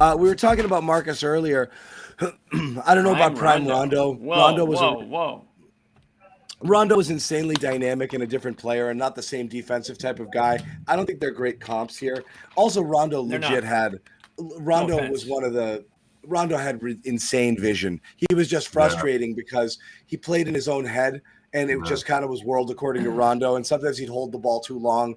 We were talking about Marcus earlier. I don't know about Prime Rondo. Rondo was insanely dynamic and a different player and not the same defensive type of guy. I don't think they're great comps here. Also, Rondo had insane vision. He was just frustrating because he played in his own head, and it just kind of was world according to Rondo. And sometimes he'd hold the ball too long.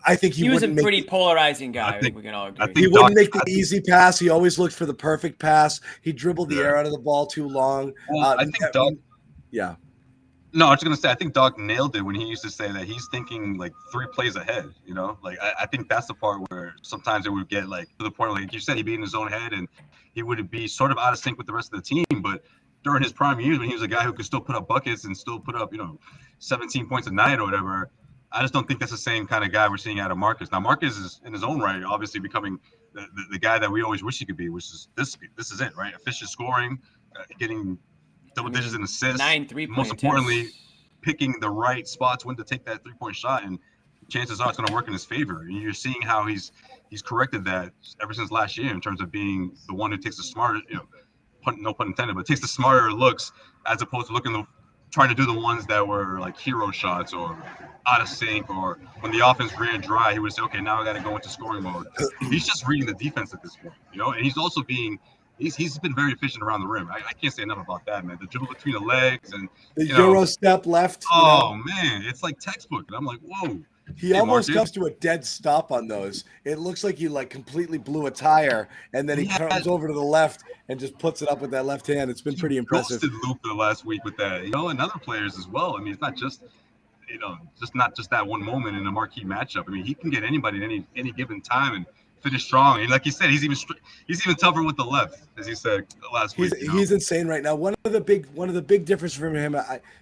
I think he was a pretty polarizing guy. I think we can all agree. He wouldn't make the easy pass. He always looked for the perfect pass. He dribbled the air out of the ball too long. Well, I think Doc. Yeah. No, I was going to say, I think Doc nailed it when he used to say that he's thinking like 3 plays ahead, you know? Like, I think that's the part where sometimes it would get like to the point, like you said, he'd be in his own head and he would be sort of out of sync with the rest of the team. But during his prime years, when he was a guy who could still put up buckets and still put up, 17 points a night or whatever, I just don't think that's the same kind of guy we're seeing out of Marcus. Now, Marcus is in his own right, obviously becoming the guy that we always wish he could be, which is this is it, right? Efficient scoring, getting double digits in assists. 9 3-point Most importantly, picking the right spots when to take that 3-point shot, and chances are it's going to work in his favor. And you're seeing how he's corrected that ever since last year in terms of being the one who takes the smarter, no pun intended, but takes the smarter looks as opposed to trying to do the ones that were like hero shots or out of sync, or when the offense ran dry, he would say, okay, now I got to go into scoring mode. He's just reading the defense at this point, and he's also he's been very efficient around the rim. I can't say enough about that, man. The dribble between the legs and the Euro step left. Oh, man, it's like textbook. And I'm like, whoa. He almost comes to a dead stop on those. It looks like he completely blew a tire, and then he comes over to the left and just puts it up with that left hand. It's been pretty impressive. Ghosted Luka the last week with that, and other players as well. I mean, it's not just not just that one moment in a marquee matchup. I mean, he can get anybody at any given time and finish strong. And like you said, he's even tougher with the left, as you said last week. He's insane right now. One of the big differences from him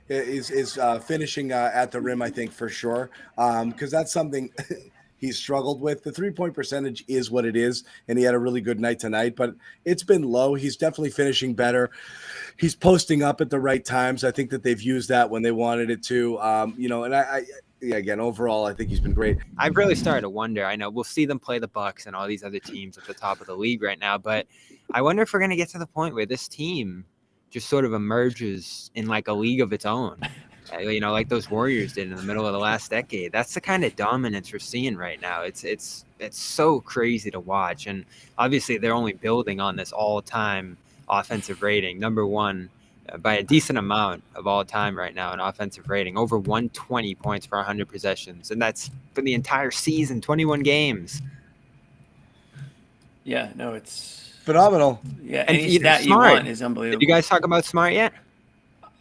is finishing at the rim, I think, for sure, because that's something he's struggled with. The 3-point percentage is what it is, and he had a really good night tonight, but it's been low. He's definitely finishing better. He's posting up at the right times. I think that they've used that when they wanted it to, and again, overall, I think he's been great. I've really started to wonder. I know we'll see them play the Bucks and all these other teams at the top of the league right now, but I wonder if we're going to get to the point where this team just sort of emerges in like a league of its own, like those Warriors did in the middle of the last decade. That's the kind of dominance we're seeing right now. It's so crazy to watch, and obviously they're only building on this all-time offensive rating, number one by a decent amount of all time right now in offensive rating, over 120 points per 100 possessions. And that's for the entire season, 21 games. Yeah, no, it's phenomenal. Yeah, any stat you want is unbelievable. Did you guys talk about Smart yet?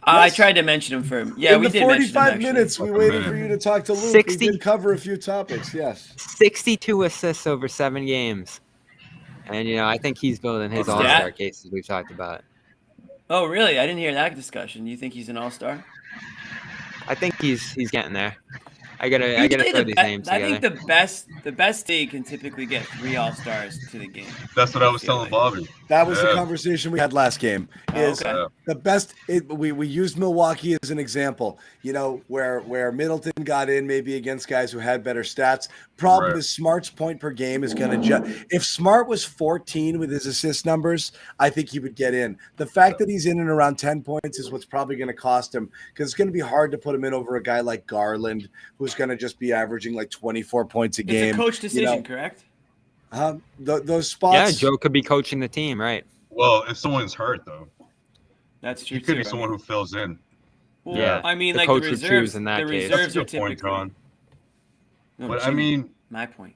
I tried to mention him for we did 45 minutes we waited for you to talk to Luke. We did cover a few topics, yes. 62 assists over 7 games. And, I think he's building his all-star cases we've talked about. Oh, really? I didn't hear that discussion. You think he's an all-star? I think he's getting there. I gotta throw these names together. I think the best team can typically get 3 all-stars to the game. That's what I was telling Bobby. That was the conversation we had last game. The best? We used Milwaukee as an example. Where Middleton got in maybe against guys who had better stats. Problem is Smart's point per game is going to if Smart was 14 with his assist numbers, I think he would get in. The fact that he's in and around 10 points is what's probably going to cost him, because it's going to be hard to put him in over a guy like Garland, who's going to just be averaging like 24 points a game. It's a coach decision, correct? Those spots. Yeah, Joe could be coaching the team, right? Well, if someone's hurt, though, that's true. He could be someone who fills in. Well, yeah, I mean, the coach the reserves in that case. That's a good point, Ron. But I mean, my point.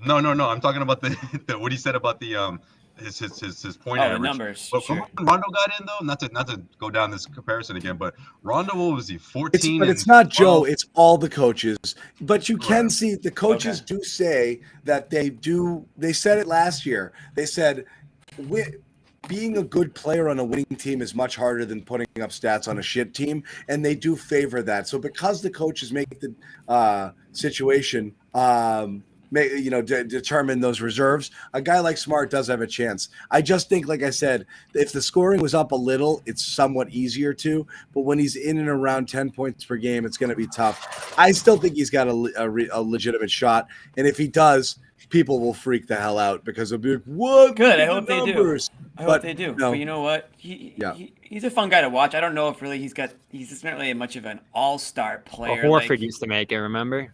No. I'm talking about the what he said about the his point average. The numbers. But when Rondo got in, though, not to go down this comparison again, but Rondo, what was he, 14? But it's not Joe. It's all the coaches. But you can see the coaches do say that they do. They said it last year. They said being a good player on a winning team is much harder than putting up stats on a shit team, and they do favor that. So because the coaches make the situation determine those reserves, a guy like Smart does have a chance. I just think, like I said, if the scoring was up a little, it's somewhat easier to. But when he's in and around 10 points per game, it's going to be tough. I still think he's got a legitimate shot, and if he does, people will freak the hell out because they'll be like, "What? Good. I hope they do. I hope they do. No. But you know what? He's a fun guy to watch. I don't know if really he's just not really much of an all-star player. Well, Horford used to make it, remember?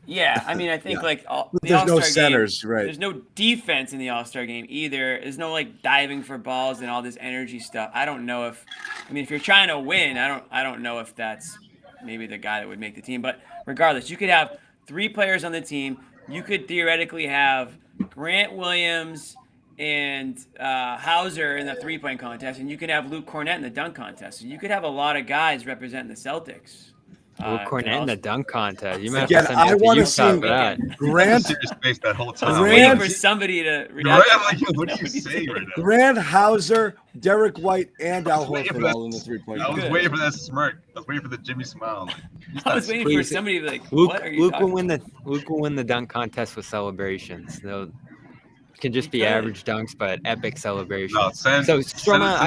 Yeah, I mean, I think there's All-Star no centers, game, right? There's no defense in the All-Star game either. There's no diving for balls and all this energy stuff. I don't know if you're trying to win, I don't know if that's maybe the guy that would make the team. But regardless, you could have 3 players on the team. You could theoretically have Grant Williams and Hauser in the 3-point contest, and you could have Luke Cornett in the dunk contest. So you could have a lot of guys representing the Celtics. Luke Cornett in the dunk contest. You might Again, I want to see Grant. Serious face that whole time. Waiting for somebody to react. What are you saying right now? Grant, Hauser, Derek White, and Al Horford all in the 3-point. I was waiting for that smirk. I was waiting for the Jimmy smile. I was waiting for somebody to be like, Luke, what are you talking about? Luke will win the dunk contest with celebrations. It can just be average dunks, but epic celebrations. No, So Stroma,